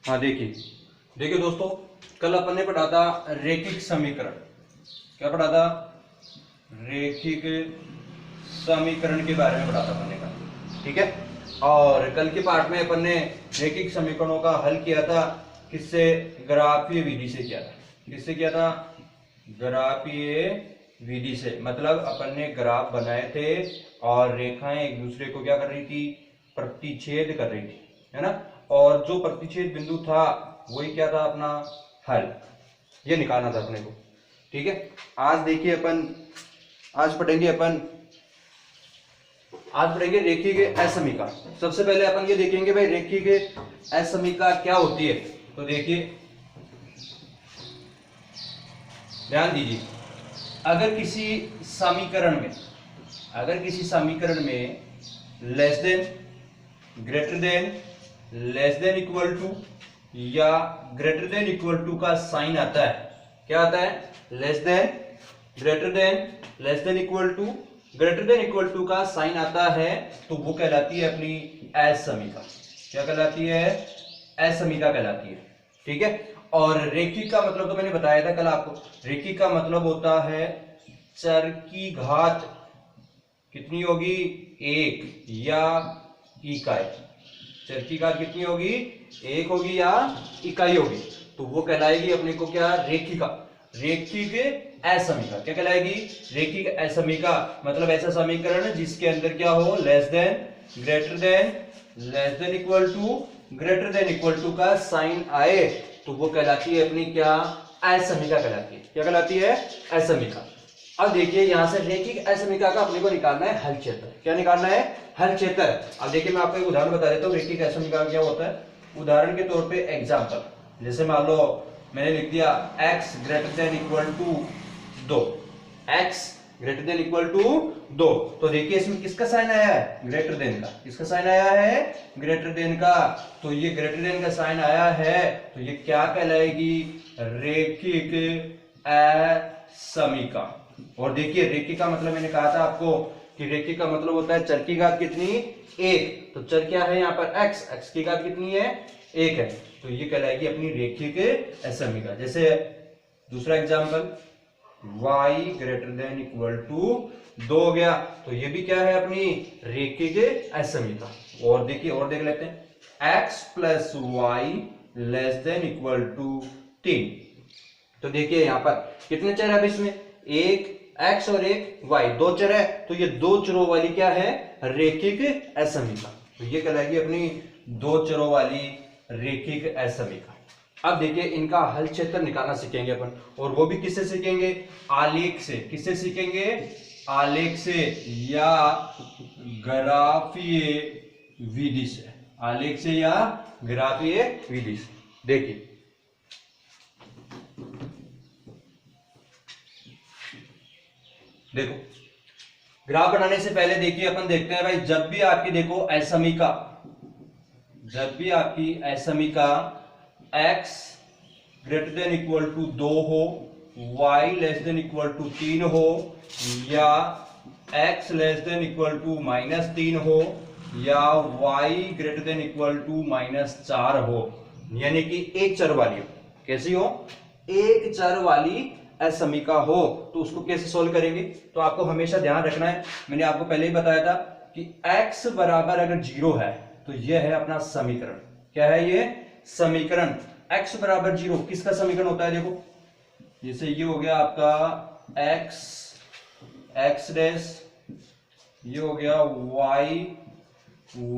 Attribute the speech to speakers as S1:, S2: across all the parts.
S1: हाँ देखिए देखिए दोस्तों, कल अपन ने पढ़ा था रेखिक समीकरण। क्या पढ़ा था? रेखिक समीकरण के बारे में पढ़ा था अपन ने कल, ठीक है। और कल के पाठ में अपन ने रेखिक समीकरणों का हल किया था, किससे? ग्राफीय विधि से किया था। किससे किया था? ग्राफीय विधि से। मतलब अपन ने ग्राफ बनाए थे और रेखाएं एक दूसरे को क्या कर रही थी? प्रतिच्छेद कर रही थी, है ना। और जो प्रतिच्छेद बिंदु था वही क्या था? अपना हल। ये निकालना था अपने को, ठीक है। आज देखिए अपन आज पढ़ेंगे रेखिक असमीका। सबसे पहले अपन ये देखेंगे भाई रेखिक असमीका क्या होती है। तो देखिए, ध्यान दीजिए, अगर किसी समीकरण में less than, greater than, less than equal to या ग्रेटर देन इक्वल टू का साइन आता है, क्या आता है? Less than, greater than, less than equal to, greater than equal to का साइन आता है, तो वो कहलाती है अपनी असमीका। क्या कहलाती है? असमीका कहलाती है, ठीक है। और रेखिक का मतलब तो मैंने बताया था कल आपको। रेखिक का मतलब होता है चर की घात कितनी होगी? एक या इकाई। चर की घात कितनी होगी? एक होगी या इकाई होगी, तो वो कहलाएगी अपने को क्या? रेखिका। रेखिक असमीका क्या कहलाएगी? रेखिक असमीका। मतलब ऐसा समीकरण जिसके अंदर क्या हो? Less than, greater than, less than equal to, greater than equal to का साइन आए, तो वो कहलाती है अपनी क्या? असमीका कहलाती है। क्या कहलाती है? असमीका। अब देखिए यहां से रेखिक असमीका का अपने को निकालना है हल क्षेत्र। क्या निकालना है? हल क्षेत्र। अब देखिए मैं आपको एक उदाहरण बता देता हूँ रेखिक असमीका क्या होता है। उदाहरण के तौर पे एग्जांपल, जैसे मान लो मैंने लिख दिया x greater than equal to 2, x greater than equal to 2। तो देखिए इसमें किसका साइन आया है? ग्रेटर देन का। किसका साइन आया है? ग्रेटर देन का। तो ये ग्रेटर देन का साइन आया है, तो ये क्या कहलाएगी? रेखिक असमीका। और देखिए रेखिक का मतलब मैंने कहा था आपको कि रेखिक का मतलब होता है चर की घात कितनी? एक। तो चर क्या है यहाँ पर? x की घात कितनी है? एक है। तो ये कहलाएगी अपनी रेखिक असमीका। जैसे दूसरा example, y greater than equal to 2 हो गया, तो ये भी क्या है? अपनी रेखिक असमीका। और देखिए और देख लेते हैं, x plus y less than equal to 3। तो देखिए यहाँ पर कितने चर है? अब इसमें एक x और एक y, दो चर है, तो ये दो चरों वाली क्या है? रेखिक असमीका। तो ये कहलाएगी अपनी दो चरों वाली रेखिक असमीका। अब देखिए इनका हल क्षेत्र निकालना सीखेंगे अपन, और वो भी किससे सीखेंगे? आलेख से। किससे सीखेंगे? आलेख से या ग्राफीय विधि से। आलेख से या ग्राफीय विधि से। देखिए देखो, ग्राफ बनाने से पहले देखिए अपन देखते हैं भाई, जब भी आपकी देखो असमीका, जब भी आपकी असमीका x greater than equal to 2 हो, y less than equal to 3 हो, या x less than equal to -3 हो, या y greater than equal to -4 हो, यानी कि एक चर वाली हो। कैसी हो? एक चर वाली असमीका हो, तो उसको कैसे सोल्व करेंगे? तो आपको हमेशा ध्यान रखना है, मैंने आपको पहले ही बताया था कि x बराबर अगर 0 है तो यह है अपना समीकरण। क्या है ये? समीकरण। x बराबर 0 किसका समीकरण होता है? देखो जैसे ये हो गया आपका x डैश, ये हो गया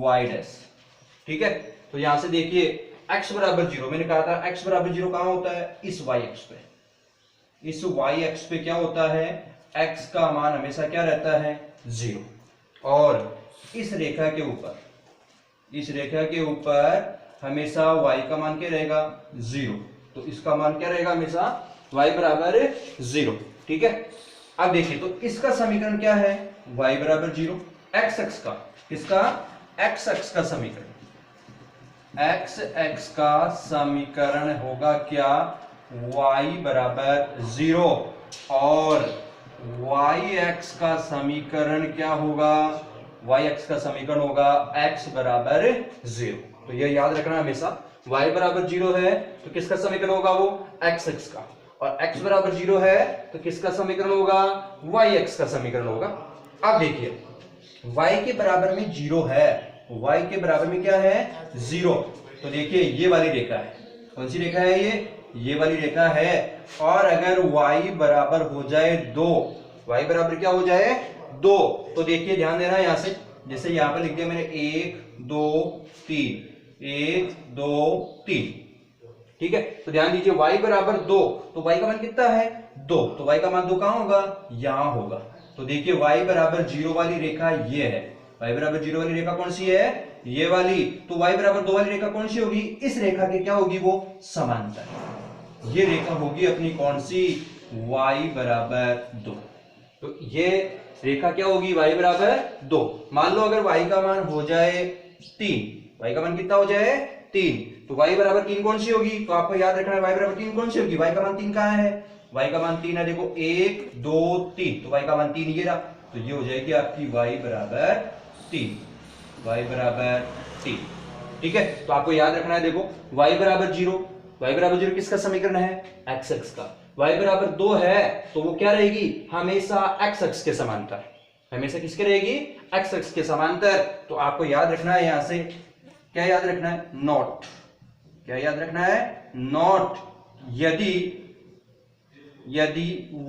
S1: y डैश, ठीक है। तो यहां से देखिए x बराबर 0, मैंने कहा था x बराबर 0 कहां होता है? इस y एक्स पे। इस y एक्स पे क्या होता है? x का मान हमेशा क्या रहता है? 0। और इस रेखा के ऊपर हमेशा y का मान क्या रहेगा? 0। तो इसका मान क्या रहेगा? हमेशा y बराबर 0, ठीक है। अब देखिए तो इसका समीकरण क्या है? y बराबर 0। x एक्स का, किसका? x एक्स का समीकरण, x एक्स का समीकरण होगा क्या? y बराबर 0। और y एक्स का समीकरण क्या होगा? y x का समीकरण होगा x बराबर 0। तो ये याद रखना हमेशा, y बराबर 0 है तो किसका समीकरण होगा वो x x का, और x बराबर 0 है तो किसका समीकरण होगा y x का समीकरण होगा। अब देखिए y के बराबर में 0 है, y के बराबर में क्या है 0, तो देखिए ये वाली रेखा है, कौन सी रेखा है ये वाली रेखा है। और अगर y बराबर हो जाए 2, y बराबर क्या हो जाए 2, तो देखिए ध्यान देना यहां से, जैसे यहां पर लिख दिया मैंने 1 2 3 1 2 3, ठीक है। तो ध्यान दीजिए y बराबर 2, तो y का मान कितना है 2, तो y का मान 2 कहां होगा यहां होगा। तो देखिए y बराबर 0 वाली रेखा ये है, y बराबर 0 वाली रेखा कौन सी है ये वाली, तो y बराबर 2 वाली रेखा कौन सी होगी, इस रेखा के क्या होगी वो समांतर, ये रेखा होगी अपनी कौन सी y बराबर 2। तो ये रेखा क्या होगी y बराबर 2। मान लो अगर y का मान हो जाए 3, y का मान कितना हो जाए 3, तो y बराबर 3 कौन सी होगी, तो आपको याद रखना है y बराबर 3 कौन सी होगी, y का मान 3 कहां है, y का मान 3 है, देखो 1 2 3, तो y का मान 3 ये रहा, तो ये हो जाएगी आपकी y बराबर 3, y बराबर 3, ठीक है। तो आपको याद रखना है, देखो y बराबर 0, y बराबर 0 किसका समीकरण है x x का, y बराबर 2 है तो वो क्या रहेगी हमेशा x x के समांतर, हमेशा किसके रहेगी x x के समांतर। तो आपको याद रखना है यहां से क्या याद रखना है नॉट, क्या याद रखना है नॉट, यदि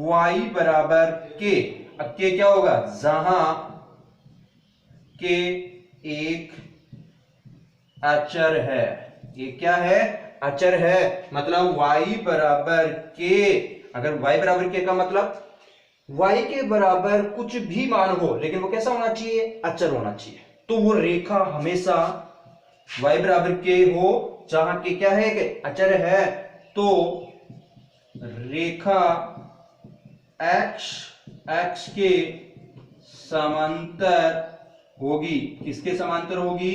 S1: y बराबर k, अब k क्या होगा जहां k एक अचर है, ये क्या है अचर है, मतलब y बराबर k, अगर y बराबर k का मतलब y के बराबर कुछ भी मान हो लेकिन वो कैसा होना चाहिए अचर होना चाहिए, तो वो रेखा हमेशा y बराबर k हो जहां k क्या है अचर है, तो रेखा x के समांतर होगी, किसके समांतर होगी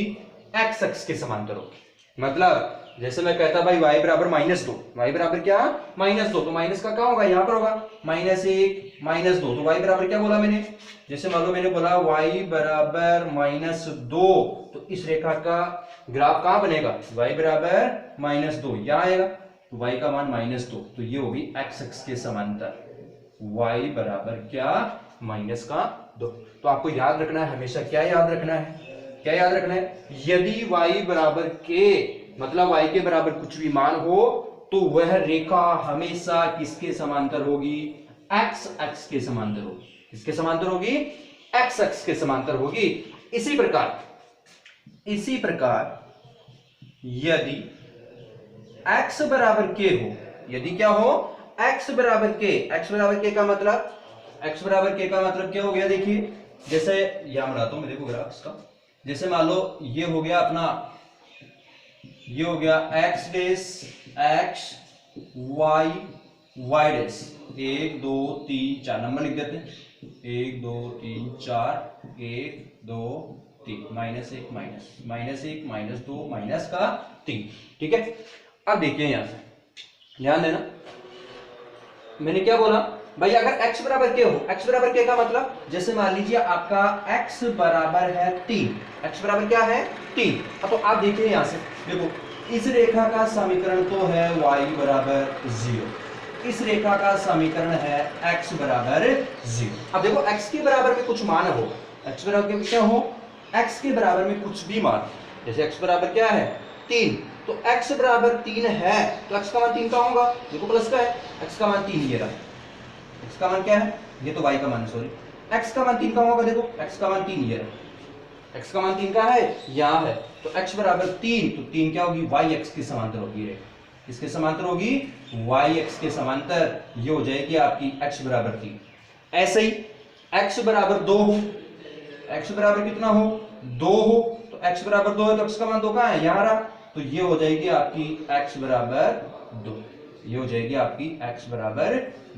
S1: x x के समांतर होगी। मतलब जैसे मैं कहता भाई y बराबर -2, y बराबर क्या -2, तो माइनस का क्या होगा यहां पर होगा -1 -2, तो y बराबर क्या बोला मैंने, जैसे मान लो मैंने बोला y बराबर -2, तो इस रेखा का ग्राफ कहां बनेगा y बराबर -2 यहां आएगा, तो y का मान -2, तो ये होगी x x के समांतर, y बराबर क्या -2। तो आपको याद रखना है हमेशा, क्या याद रखना है, क्या याद रखना है, यदि y बराबर k मतलब y के बराबर कुछ भी मान हो तो वह रेखा हमेशा किसके समांतर होगी x x के समांतर होगी, किसके समांतर होगी x x के समांतर होगी। इसी प्रकार यदि x बराबर k हो, यदि क्या हो x बराबर k, x बराबर k का मतलब, x बराबर k का मतलब क्या हो गया, देखिए जैसे यहां बनाता हूं मैं, देखो ग्राफ इसका, जैसे मान लो ये हो गया अपना, ये हो गया x डेस x y y डेस, 1 2 3 4 नंबर लिख देते हैं, 1 2 3 4 1 2 3 -1 -2 -3, ठीक है। अब देखिए यहां से ध्यान देना, मैंने क्या बोला भाई अगर x बराबर k हो, x बराबर k का मतलब जैसे मान लीजिए आपका x बराबर है 3, x बराबर क्या है 3, तो आप देखिए यहां से, देखो इस रेखा का समीकरण तो है y बराबर 0, इस रेखा का समीकरण है x बराबर 0। अब देखो x के बराबर में कुछ मान हो, x बराबर क्या हो x के बराबर में कुछ भी मान, जैसे x बराबर क्या है 3, तो x बराबर 3 है तो x का मान 3 का होगा, देखो प्लस का है, x का मान 3 ये रहा, x का मान क्या है ये तो y का मान, सॉरी x का मान 3 का होगा, देखो x का मान 3 ये रहा, x का मान 3 का है यहां है, तो x बराबर 3, तो 3 क्या होगी y x के समांतर होगी, किसके समांतर होगी y x के समांतर, ये हो जाएगी आपकी x बराबर 3। ऐसे ही x बराबर 2 हो, x बराबर कितना हो 2 हो, तो x बराबर 2 है तो x का मान 2 कहां है यहां रहा, तो ये हो जाएगी आपकी x बराबर 2, ये हो जाएगी आपकी x बराबर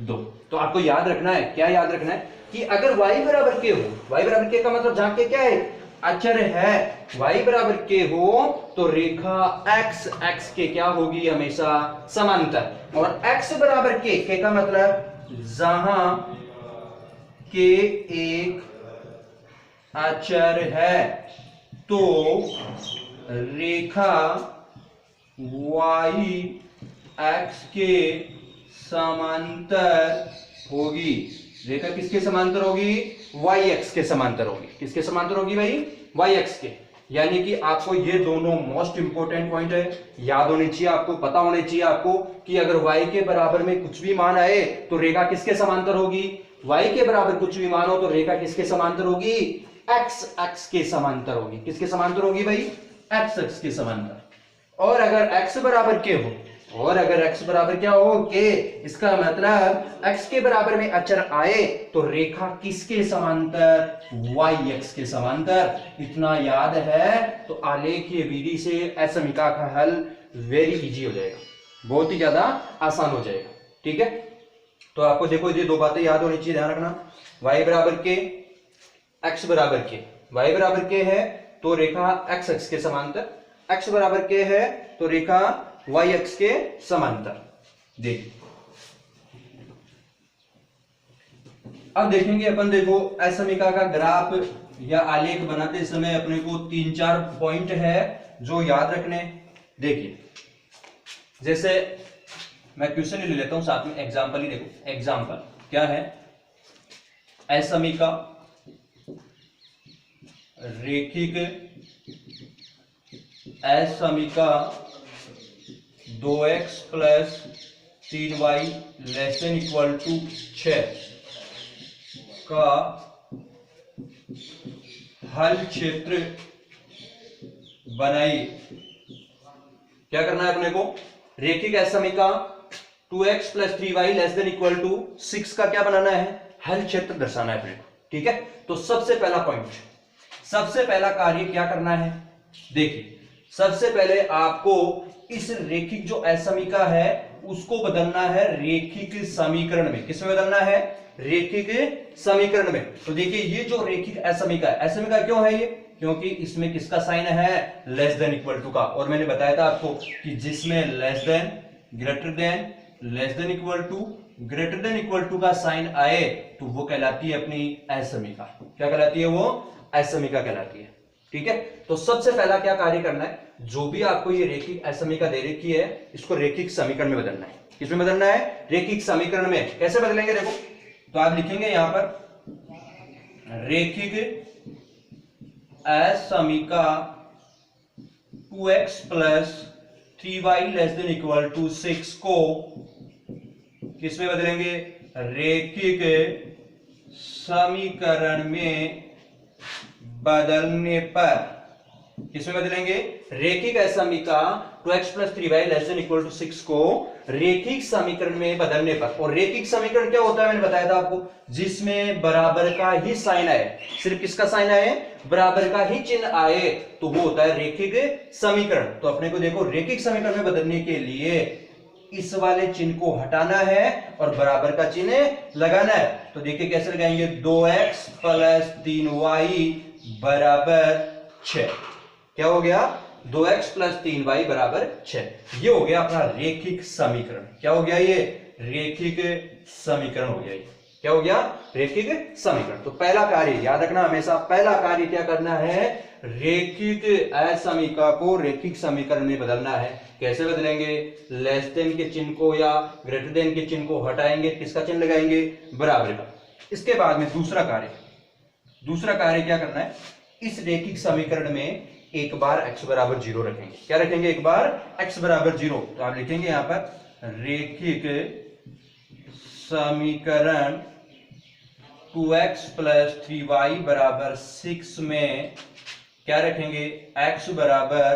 S1: 2। तो आपको याद रखना है, क्या याद रखना है कि अगर y बराबर k हो, y बराबर k का मतलब जहां k क्या है अचर है, y बराबर k हो तो रेखा x x के क्या होगी हमेशा समांतर, और x बराबर k का मतलब जहां k एक अचर है तो रेखा y x के समांतर होगी। रेखा किसके समांतर होगी? y x के समांतर होगी। किसके समांतर होगी भाई? y x के। यानी कि आपको ये दोनों मोस्ट इंपोर्टेंट पॉइंट है, याद होने चाहिए, आपको पता होने चाहिए आपको कि अगर y के बराबर में कुछ भी मान आए तो रेखा किसके समांतर होगी? y के बराबर कुछ भी मान हो तो रेखा किसके समांतर होगी? x x के समांतर होगी। किसके समांतर होगी भाई? x x के समांतर। और अगर x बराबर के हो, और अगर x बराबर क्या हो? के, इसका मतलब x के बराबर में अचर आए तो रेखा किसके समांतर? y x के समांतर। इतना याद है तो आलेखीय विधि से इस समीकरण का हल वेरी इजी हो जाएगा, बहुत ही ज्यादा आसान हो जाएगा। ठीक है, तो आपको देखो ये दो बातें याद होनी चाहिए, ध्यान रखना। y बराबर के, x बराबर के। y बराबर के है तो रेखा x x के समांतर, x बराबर के है तो रेखा y x के समांतर। देखिए अब देखेंगे अपन, देखो इस समीकरण का ग्राफ या आलेख बनाते समय अपने को 3-4 पॉइंट है जो याद रखने। देखिए जैसे मैं क्वेश्चन ही ले लेता हूं, साथ में एग्जांपल ही देखो। एग्जांपल क्या है? इस समीकरण रेखिक इस समीकरण 2x plus 3y less than equal to 6 का हल क्षेत्र बनाइए। क्या करना है अपने को? रेखिक इस समीकरण 2x plus 3y less than equal to 6 का क्या बनाना है? हल क्षेत्र दर्शाना है अपने को। ठीक है, तो सबसे पहला पॉइंट, सबसे पहला कार्य क्या करना है? देखिए सबसे पहले आपको इस रेखिक जो इस समीकरण है उसको बदलना है रेखिक समीकरण में। किसमें बदलना है? रेखिक समीकरण में। तो देखिए ये जो रेखिक इस समीकरण क्यों है ये? क्योंकि इसमें किसका साइन है? लेस देन इक्वल टू का। और मैंने बताया था आपको कि जिसमें less than, greater than, less than equal to, greater than equal to का साइन आए तो वो कहलाती है अपनी इस समीकरण। क्या कहलाती है? वो इस समीकरण कहलाती है। ठीक है, तो सबसे पहला क्या कार्य करना है? जो भी आपको ये रेखिक इस समीकरण दे रखी है इसको रेखिक समीकरण में बदलना है। किसमें बदलना है? रेखिक समीकरण में। कैसे बदलेंगे देखो, तो आप लिखेंगे यहां पर रेखिक इस समीकरण 2x plus 3y less than equal to 6 को किसमें बदलेंगे? रेखिक समीकरण में बदलने पर। किसमें बदलेंगे? रेखिक इस समीकरण 2x plus 3y less than equal to 6 को रेखिक समीकरण में बदलने पर। और रेखिक समीकरण क्या होता है? मैंने बताया था आपको, जिसमें बराबर का ही साइन आए। सिर्फ किसका साइन आए? बराबर का ही चिन्ह आए तो वो होता है रेखिक समीकरण। तो अपने को देखो रेखिक समीकरण में बदलने के लिए इस वाले चिन्ह को हटाना है और बराबर का चिन्ह लगाना है। तो देखिए कैसे लगाएंगे? 2x प्लस 3y बराबर 6। क्या हो गया? 2x प्लस 3y बराबर 6। ये हो गया अपना रेखिक समीकरण। क्या हो गया? ये रेखिक समीकरण हो गया। ये क्या हो गया? रेखिक समीकरण। तो पहला कार्य याद रखना हमेशा, पहला कार्य क्या करना है? रेखिक इस समीकरण को रेखिक समीकरण में बदलना है। कैसे बदलेंगे? लेस देन के चिन्ह को या ग्रेटर देन के चिन्ह को हटाएंगे, किसका चिन्ह लगाएंगे? बराबर का। इसके बाद में दूसरा कार्य क्या करना है? इस रेखिक समीकरण में एक बार x बराबर 0 रखेंगे। क्या रखेंगे? एक बार x बराबर 0। तो आप लिखेंगे यहां पर रेखिक समीकरण 2x प्लस 3y बराबर 6 में क्या रखेंगे? x बराबर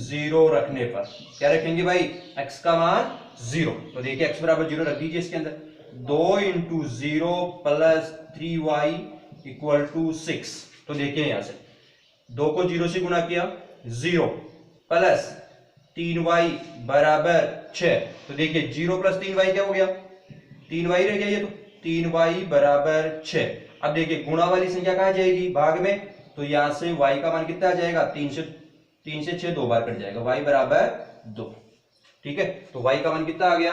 S1: 0 रखने पर। क्या रखेंगे भाई? x का मान 0। तो देखिए x बराबर 0 रख दीजिए इसके अंदर। 2 into 0 plus 3y equal to 6। तो देखिए यहां से 2 को 0 से गुणा किया, 0 प्लस 3y बराबर 6। तो देखिए 0 प्लस 3y क्या हो गया? 3y रह गया ये, तो 3y बराबर 6। अब देखिए गुणा वाली संख्या कहां जाएगी? भाग में। तो यहां से y का मान कितना आ जाएगा? 3 से 6 दो बार कट जाएगा, y बराबर 2। ठीक है, तो y का मान कितना आ गया?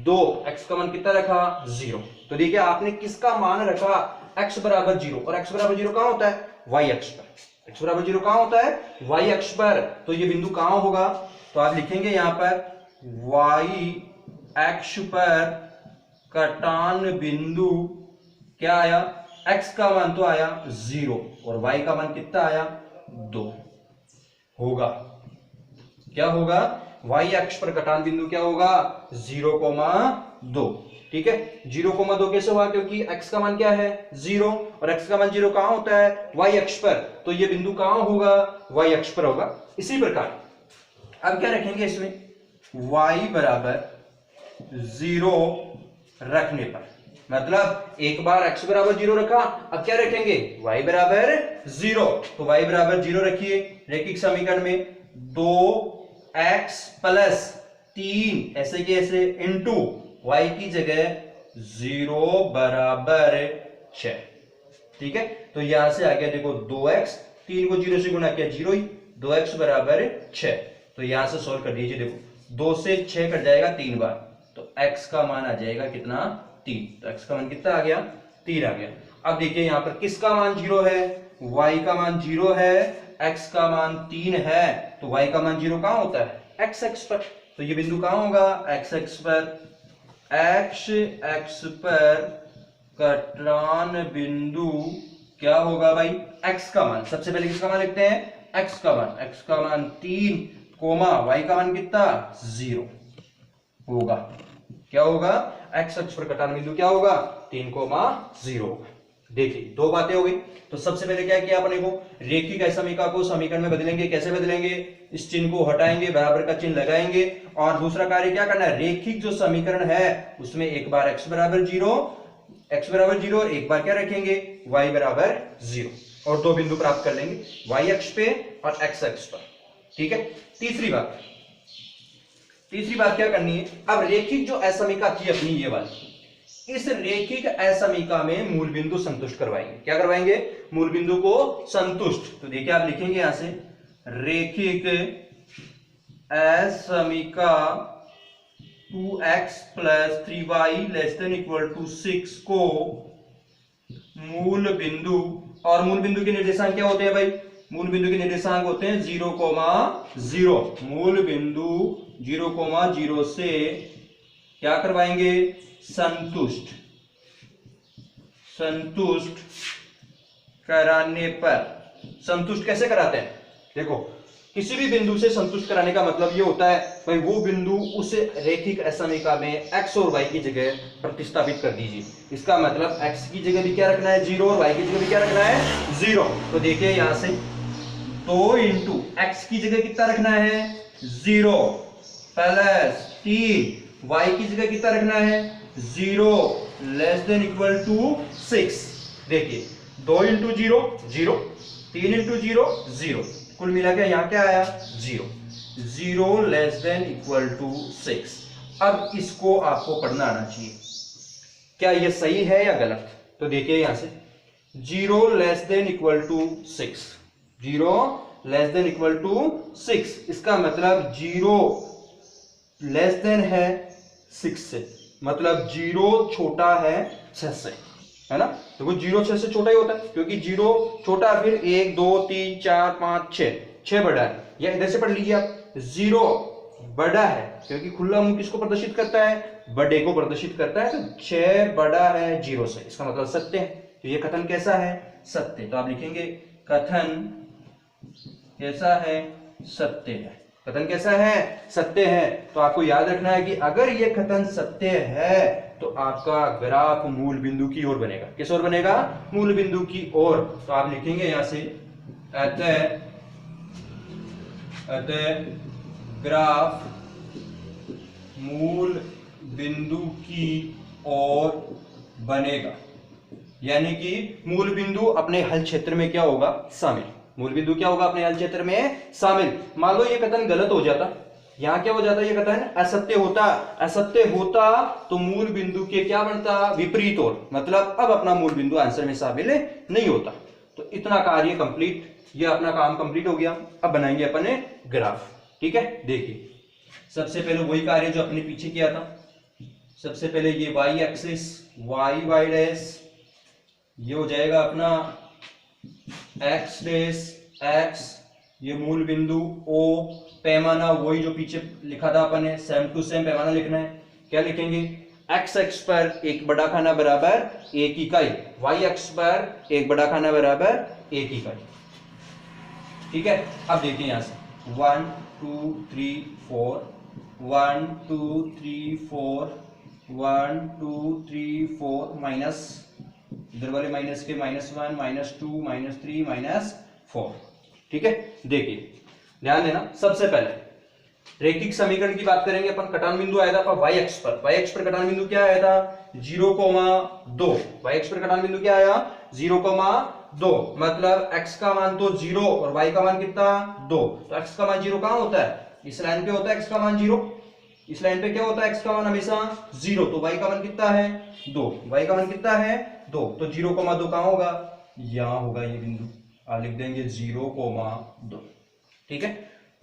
S1: 2। x का मान कितना रखा? 0। तो देखिए आपने किसका मान रखा? x बराबर 0, और x बराबर 0 कहां होता है? y अक्ष पर। x बराबर 0 कहां होता है? y अक्ष पर। तो ये बिंदु कहां होगा? तो आप लिखेंगे यहां पर y अक्ष पर कटान बिंदु क्या आया? x का मान तो आया 0 और y का मान कितना आया? 2 होगा। क्या होगा? y अक्ष पर कटान बिंदु क्या होगा? 0,2। ठीक है, 0,2 कैसे हुआ? क्योंकि x का मान क्या है? 0, और x का मान 0 कहां होता है? y अक्ष पर। तो ये बिंदु कहां होगा? y अक्ष पर होगा। इसी प्रकार अब क्या रखेंगे इसमें? y बराबर 0 रखने पर, मतलब एक बार x बराबर 0 रखा, अब क्या रखेंगे? y बराबर 0। तो y बराबर 0 रखिए। रैखिक समीकरण में 2x प्लस 3 ऐसे के ऐसे इंटू y की जगह 0 बराबर 6। ठीक है, तो यहां से आ गया देखो 2x, 3 को 0 से गुणा किया 0 ही, 2x बराबर 6। तो यहां से सोल्व कर दीजिए। देखो 2 से 6 कट जाएगा 3 बार, तो x का मान आ जाएगा कितना? 3। तो x का मान कितना आ गया? 3 आ गया। अब देखिए यहां पर किसका मान 0 है? y का मान 0 है, x का मान 3 है, तो y का मान 0 कहां होता है? x अक्ष पर। तो ये बिंदु कहां होगा? x अक्ष पर। x अक्ष पर कटान बिंदु क्या होगा भाई? x का मान। सबसे पहले किसका मान लिखते हैं? x का मान। x का मान 3, y का मान कितना? 0 होगा। क्या होगा? x अक्ष पर कटान बिंदु क्या होगा? 3,0 होगा। देखिए दो बातें हो गई। तो सबसे पहले क्या किया अपने को? रेखिक असमीका को समीकरण में बदलेंगे। कैसे बदलेंगे? इस चिन्ह को हटाएंगे, बराबर का चिन्ह लगाएंगे, और दूसरा कार्य क्या करना है? रेखिक जो समीकरण है उसमें एक बार x बराबर 0 और एक बार क्या रखेंगे? y बराबर 0, और दो बिंदु प्राप्त कर लेंगे, y अक्ष पे और x अक्ष पर। ठीक है, तीसरी बात क्या करनी है? अब रेखिक जो असमीका थी अपनी ये वाली, इस रेखिक असमीका में मूल बिंदु संतुष्ट करवाएंगे। क्या करवाएंगे? मूल बिंदु को संतुष्ट। तो देखिए आप लिखेंगे यहां से रेखिक असमीका 2x + 3y ≤ 6 को मूल बिंदु, और मूल बिंदु के निर्देशांक क्या होते हैं भाई? मूल बिंदु के निर्देशांक होते हैं 0,0। मूल बिंदु 0,0 से क्या करवाएंगे? संतुष्ट कराने पर। संतुष्ट कैसे कराते हैं? देखो किसी भी बिंदु से संतुष्ट कराने का मतलब ये होता है भाई वो बिंदु उस रेखिक असमीका में x और y की जगह प्रतिस्थापित कर दीजिए। इसका मतलब x की जगह भी क्या रखना है? 0, और y की जगह भी क्या रखना है? 0। तो देखिए यहां से 2 इंटू x की जगह कितना रखना है? 0 प्लस 3 y की जगह कितना रखना है? 0 < 6। देखिए 2 इंटू 0 0, 3 इंटू 0 0, कुल मिला के यहां क्या आया? 0 < 6। अब इसको आपको पढ़ना आना चाहिए, क्या ये सही है या गलत? तो देखिए यहां से 0 < 6, 0 < 6, इसका मतलब 0 है 6 से, मतलब 0 छोटा है 6 से, है ना? तो वो 0 6 से छोटा ही होता है, क्योंकि 0 छोटा, फिर 1 2 3 4 5 6 बड़ा है। या इधर से पढ़ लीजिए आप, 0 बड़ा है क्योंकि खुला मुंह किसको प्रदर्शित करता है? बड़े को प्रदर्शित करता है। तो 6 बड़ा है 0 से, इसका मतलब सत्य है। तो ये कथन कैसा है? सत्य। तो आप लिखेंगे कथन कैसा है? सत्य है। कथन कैसा है? सत्य है। तो आपको याद रखना है कि अगर ये कथन सत्य है तो आपका ग्राफ मूल बिंदु की ओर बनेगा। किस ओर बनेगा? मूल बिंदु की ओर। तो आप लिखेंगे यहां से अतः ग्राफ मूल बिंदु की ओर बनेगा, यानी कि मूल बिंदु अपने हल क्षेत्र में क्या होगा? शामिल। मूल बिंदु क्या होगा? अपने हल क्षेत्र में शामिल। मान लो ये कथन गलत हो जाता, यहां क्या हो जाता? ये कथन असत्य होता तो मूल बिंदु के क्या बनता? विपरीत ओर, मतलब अब अपना मूल बिंदु आंसर में शामिल नहीं होता। तो इतना कार्य कंप्लीट, ये अपना काम कंप्लीट हो गया। अब बनाएंगे अपने ग्राफ। ठीक है, देखिए सबसे पहले वही कार्य जो अपने पीछे किया था। सबसे पहले ये y एक्सिस y डैश ये हो जाएगा अपना एक्स डेस एक्स, ये मूल बिंदु ओ, पैमाना वही जो पीछे लिखा था अपन ने, सेम टू सेम पैमाना लिखना है। क्या लिखेंगे, एक्स एक्स पर एक बड़ा खाना बराबर एक इकाई, वाई एक्स पर एक बड़ा खाना बराबर एक इकाई। ठीक है, अब देखिए यहां से 1 2 3 4, 1 2 3 4, 1 2 3 4 माइनस, इधर वाले माइनस के -1 -2 -3 -4। ठीक है, देखिए ध्यान देना, सबसे पहले रैखिक समीकरण की बात करेंगे अपन। कटान बिंदु आया था आपका वाई एक्स पर, वाई एक्स पर कटान बिंदु क्या आया था 0,2, वाई एक्स पर कटान बिंदु क्या आया 0,2, मतलब x का मान तो 0 और y का मान कितना 2, तो x का मान 0 कहां होता है, इस लाइन पे होता है x का मान 0, इस लाइन पे क्या होता है x का मान हमेशा 0, तो y का मान कितना है 2, y का मान कितना है 2, तो 0,2 कहां होगा, यहां होगा ये बिंदु, आप लिख देंगे 0,2। ठीक है,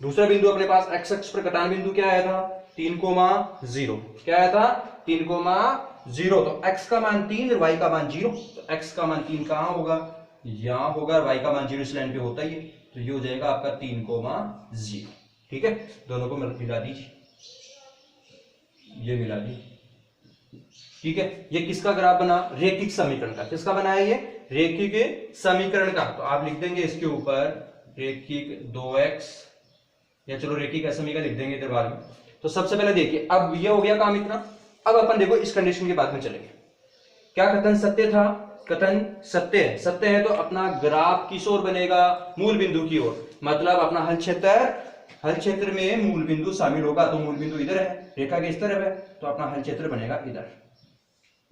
S1: दूसरा बिंदु अपने पास x अक्ष पर कटान बिंदु क्या आया था 3,0, क्या आया था 3,0, तो x का मान 3 और y का मान 0, तो x का मान 3 कहां होगा, यहां होगा, y का मान 0 इस लाइन पे होता ही है, तो ये हो जाएगा आपका 3,0। ठीक है, दोनों को मिला दीजिए, ये मिला दी। ठीक है, ये किसका ग्राफ बना, रैखिक समीकरण का, किसका बना है ये रैखिक समीकरण का, तो आप लिख देंगे इसके ऊपर रैखिक 2x, या चलो रैखिक असमीकरण लिख देंगे इधर बाद में। तो सबसे पहले देखिए, अब ये हो गया काम इतना, अब अपन देखो इस कंडीशन के बाद में चलेंगे। क्या कथन सत्य था, कथन सत्य है, सत्य है तो अपना ग्राफ किस ओर बनेगा, मूल बिंदु की ओर, मतलब अपना हल क्षेत्र में मूल बिंदु शामिल होगा, तो मूल बिंदु इधर है, रेखा के इस तरफ है, तो अपना हल क्षेत्र बनेगा इधर,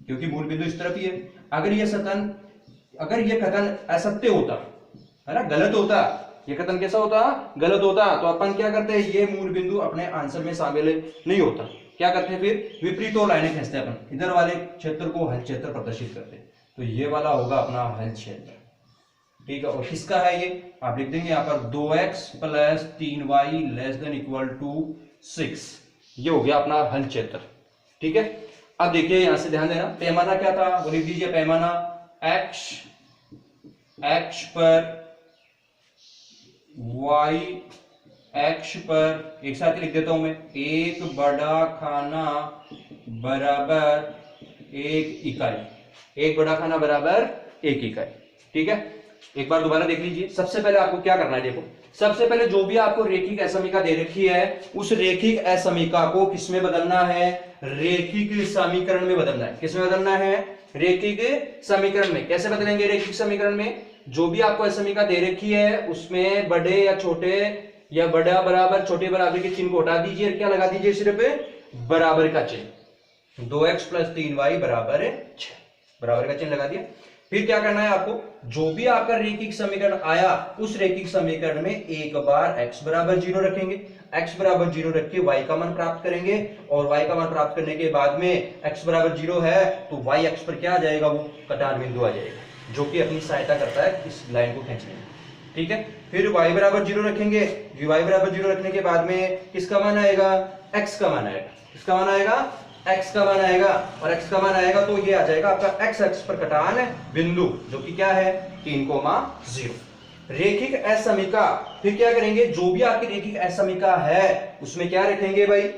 S1: क्योंकि मूल बिंदु इस तरफ ही है। अगर ये कथन असत्य होता है ना, गलत होता, ये कथन कैसा होता, गलत होता, तो अपन क्या करते हैं, ये मूल बिंदु अपने आंसर में शामिल नहीं होता, क्या करते हैं फिर विपरीत और लाइनें खींचते हैं अपन, इधर वाले क्षेत्र को हल क्षेत्र प्रदर्शित करते हैं, तो ये वाला होगा अपना हल क्षेत्र। ठीक है, और किसका है ये, आप लिख देंगे यहाँ पर 2x + 3y ≤ 6, ये हो गया अपना हल क्षेत्र। ठीक है, अब देखिए यहां से ध्यान देना, पैमाना क्या था वो लिख दीजिए, पैमाना x पर y x पर, एक साथ ही लिख देता हूं मैं, एक बड़ा खाना बराबर एक इकाई, एक बड़ा खाना बराबर एक इकाई। ठीक है, एक बार दोबारा देख लीजिए। सबसे पहले आपको क्या करना है, देखो सबसे पहले जो भी आपको रैखिक असमीका दे रखी है, उस रैखिक असमीका को किसमें बदलना है, रैखिक समीकरण में बदलना है। किसमें बदलना है, रैखिक समीकरण में। कैसे बदलेंगे रैखिक समीकरण में, जो भी आपको असमीका दे रखी है उसमें बड़े या छोटे या बड़ा बराबर छोटे बराबर के चिन्ह को हटा दीजिए, क्या लगा दीजिए, सिर्फ बराबर का चिन्ह, 2x + 3y = 6, बराबर का चिन्ह लगा दिया। फिर क्या करना है आपको, जो भी आपका रैखिक समीकरण आया उस रैखिक समीकरण में एक बार x = 0 रखेंगे, x = 0 रख के y का मान प्राप्त करेंगे, और y का मान प्राप्त करने के बाद में x = 0 है तो y अक्ष पर क्या आ जाएगा, वो कटान बिंदु आ जाएगा, जो कि अपनी सहायता करता है इस लाइन को खींचने में। ठीक है, फिर y = 0 रखेंगे, y = 0 रखने के बाद में किसका मान आएगा, x का मान आएगा, किसका मान आएगा, x का मान आएगा, और x का मान आएगा तो ये आ जाएगा आपका x अक्ष पर कटान बिंदु, जो कि क्या है 3,0। रैखिक असमीका, फिर क्या करेंगे, जो भी आपकी रैखिक असमीका है उसमें क्या रखेंगे भाई,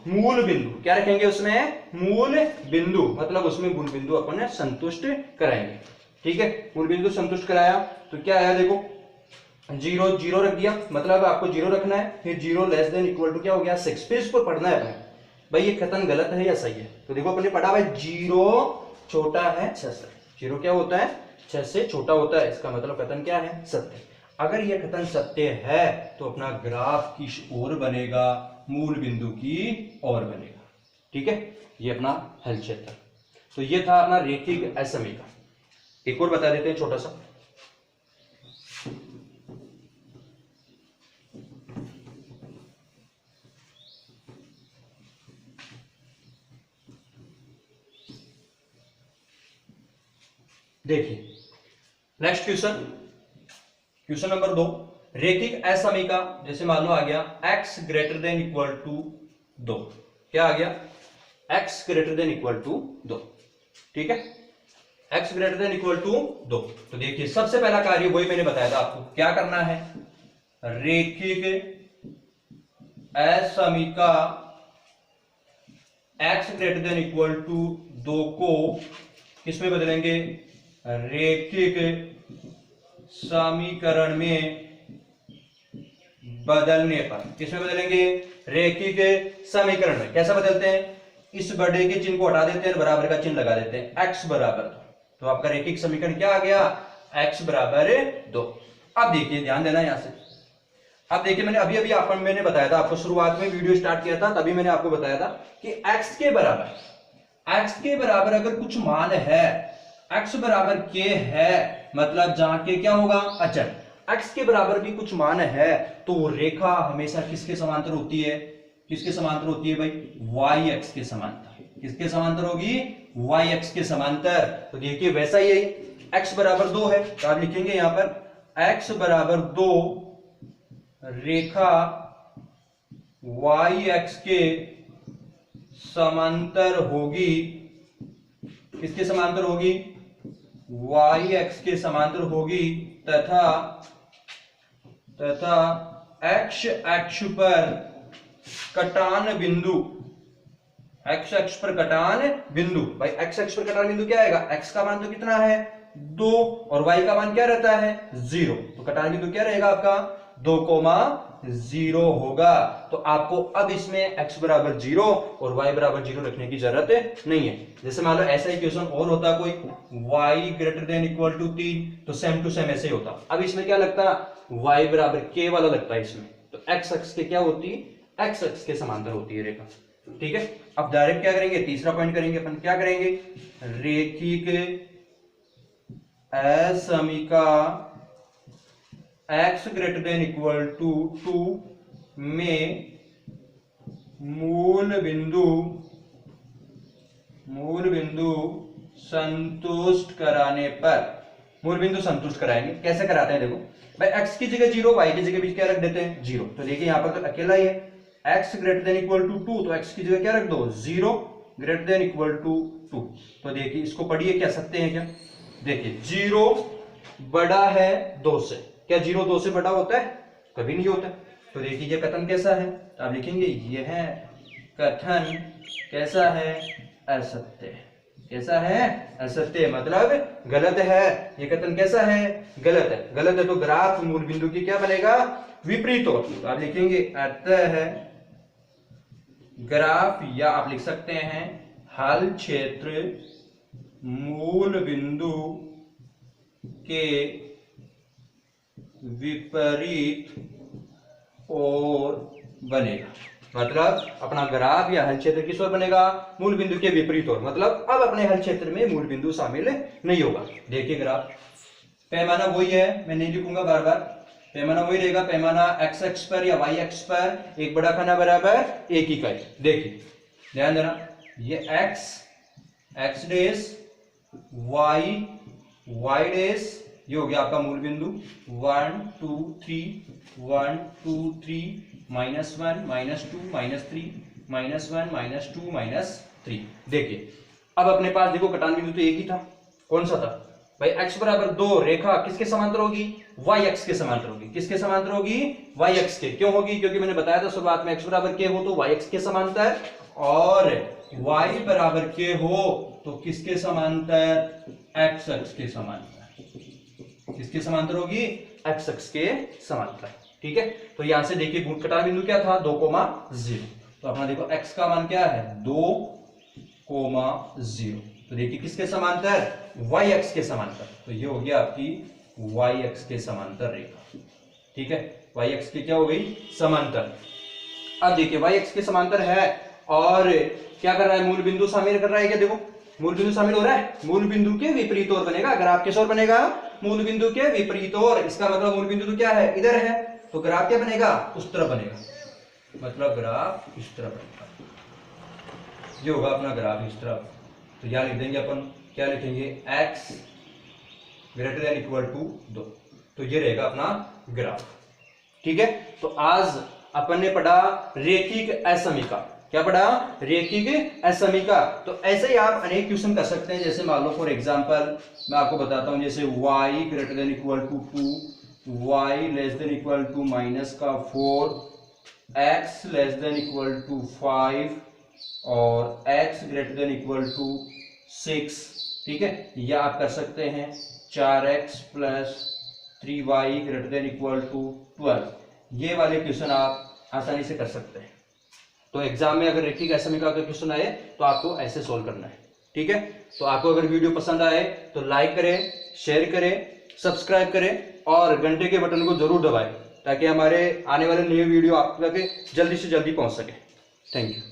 S1: मूल बिंदु, क्या रखेंगे उसमें, मूल बिंदु, मतलब उसमें मूल बिंदु अपन संतुष्ट कराएंगे। ठीक है, मूल बिंदु संतुष्ट कराया तो क्या आया, देखो 0 रख दिया, मतलब आपको 0 रखना है, फिर 0 <= क्या हो गया 6, फिर इसको पढ़ना है अपने भाई ये कथन गलत है या सही है, तो देखो अपने पढ़ा भाई 0 छोटा है 6 से, 0 क्या होता है 6 से छोटा होता है, इसका मतलब कथन क्या है, सत्य। अगर यह कथन सत्य है तो अपना ग्राफ किस ओर बनेगा, मूल बिंदु की ओर बनेगा। ठीक है, ये अपना हल क्षेत्र। तो ये था अपना रैखिक असमीका। एक और बता देते हैं छोटा सा, देखिए नेक्स्ट क्वेश्चन नंबर 2, रैखिक असमीका, जैसे मान लो आ गया x > 2, क्या आ गया, x > 2। ठीक है, x greater than equal to 2। तो देखिए सबसे पहला कार्य वही मैंने बताया था आपको, क्या करना है, रेखिक असमीका x greater than equal to 2 को किस में बदलेंगे, रेखिक समीकरण में बदलने पर। किस में बदलेंगे, रेखिक समीकरण में। कैसा बदलते हैं, इस बड़े के चिन्ह को हटा देते हैं, बराबर का चिन्ह लगा देते हैं, x बराबर 2। तो आपका रेखिक समीकरण क्या आ गया, x बराबर 2। अब देखिए ध्यान देना यहां से, अब देखिए मैंने अभी मैंने बताया था आपको, शुरुआत में वीडियो स्टार्ट किया था तभी मैंने आपको बताया था कि x के बराबर अगर कुछ मान है, x बराबर k है, मतलब जहां के क्या होगा, अचर, x के बराबर भी कुछ मान है, तो वो रेखा हमेशा किसके समांतर होती है, किसके समांतर होती है भाई, y x के समांतर। किसके समांतर होगी, y x के समांतर। तो देखिए वैसा ही x बराबर 2 है, तो आप लिखेंगे यहां पर x बराबर 2 रेखा y x के समांतर होगी। किसके समांतर होगी, y x के समांतर होगी, तथा x अक्ष पर कटान बिंदु, x अक्ष पर कटान बिंदु, भाई x अक्ष पर कटान बिंदु क्या आएगा, x का मान तो कितना है 2 और y का मान क्या रहता है 0, तो कटान बिंदु क्या रहेगा आपका 2,0 होगा। तो आपको अब इसमें x बराबर 0 और y बराबर 0 रखने की जरूरत नहीं है। जैसे मान लो ऐसा ही क्वेश्चन और होता कोई, y greater than equal to 3, तो सेम टू सेम ऐसे ही होता। अब इसमें क्या लगता, y बराबर k वाला लगता है इसमें, तो x अक्ष के क्या होती, x अक्ष के समांतर होती है रेखा। ठीक है, अब डायरेक्ट क्या करेंगे, तीसरा पॉइंट करेंगे अपन, क्या करेंगे, रेखिक असमीका x greater than equal to 2 में मूल बिंदु संतुष्ट कराने पर, मूल बिंदु संतुष्ट कराएंगे, कैसे कराते हैं देखो भाई, x की जगह 0, y की जगह भी क्या रख देते हैं 0। तो देखिए यहां पर तो अकेला ही है, x greater than equal to 2, तो x की जगह क्या रख दो 0 ग्रेटर देन इक्वल टू 2। तो देखिए इसको पढ़िए, क्या सकते हैं क्या, देखिए 0 बड़ा है 2 से, क्या 0 2 से बड़ा होता है, कभी नहीं होता। तो देखिए ये कथन कैसा है, तो आप लिखेंगे यह कथन कैसा है, असत्य। कैसा है, असत्य, मतलब गलत है। ये कथन कैसा है, गलत है। गलत है तो ग्राफ मूल बिंदु की क्या बनेगा, विपरीत हो। तो आप लिखेंगे अतः ग्राफ, या आप लिख सकते हैं हल क्षेत्र मूल बिंदु के विपरीत और बनेगा। मतलब अपना ग्राफ या हल क्षेत्र किस ओर बनेगा, मूल बिंदु के विपरीत ओर। मतलब अब अपने हल क्षेत्र में मूल बिंदु शामिल नहीं होगा। देखिए ग्राफ, पैमाना वही है, मैं नहीं लिखूंगा बार बार, पैमाना वही रहेगा, पैमाना x अक्ष पर या y अक्ष पर एक बड़ा खाना बराबर एक इकाई। देखिए ध्यान देना, ये x डेश y डेश, ये हो गया आपका मूल बिंदु 1 2 3 1 2 3 -1 -2 -3 -1 -2 -3। देखिए अब अपने पास देखो कटान बिंदु तो एक ही था, कौन सा था भाई, x बराबर 2 रेखा किसके समांतर होगी, y अक्ष के समांतर होगी। किसके समांतर होगी, y अक्ष के। क्यों होगी, क्योंकि मैंने बताया था शुरुआत में x बराबर k हो तो y अक्ष के समांतर, और y बराबर k हो तो किसके समांतर, x अक्ष के समांतर। किसके समांतर होगी, x अक्ष के समांतर। ठीक है, तो यहां से देखिए कटान बिंदु क्या था 2,0। तो अपना देखो x का मान क्या है 2,0। तो देखिए किसके समांतर, y अक्ष के समांतर। तो ये हो गया आपकी y अक्ष के समांतर रेखा। ठीक है, y अक्ष की क्या हो गई, समांतर। अब देखिए y अक्ष के समांतर है और क्या कर रहा है, मूल बिंदु शामिल कर रहा है क्या, देखो मूल बिंदु शामिल हो रहा है, मूल बिंदु के विपरीत ओर बनेगा। ग्राफ किस ओर बनेगा, मूल बिंदु के विपरीत ओर। इसका मतलब मूल बिंदु तो क्या है, इधर है, तो ग्राफ क्या बनेगा, उस तरफ बनेगा। मतलब ग्राफ इस तरफ बनेगा, ये होगा अपना ग्राफ इस तरफ। तो यहां लिख देंगे अपन, क्या लिखेंगे, x greater than equal to 2। तो ये रहेगा अपना ग्राफ। ठीक है, तो आज अपन ने पढ़ा रेखिक असमीका। क्या पढ़ा? रेखिक असमीका। तो ऐसे ही आप अनेक क्वेश्चन कर सकते हैं। जैसे मान लो फॉर एग्जांपल मैं आपको बताता हूं, जैसे y greater than equal to 2, y less than equal to -4, x less than equal to 5 और x greater than equal to 6। ठीक है, या आप कर सकते हैं 4x plus 3y greater than equal to 12। ये वाले क्वेश्चन आप आसानी से कर सकते हैं। तो एग्जाम में अगर रेखिक असमीका का क्वेश्चन आए तो आपको ऐसे सॉल्व करना है। ठीक है, तो आपको अगर वीडियो पसंद आए तो लाइक करें, शेयर करें, सब्सक्राइब करें और घंटे के बटन को जरूर दबाएं ताकि हमारे आने वाले नए वीडियो आप तक जल्दी से जल्दी पहुंच सके। Thank you.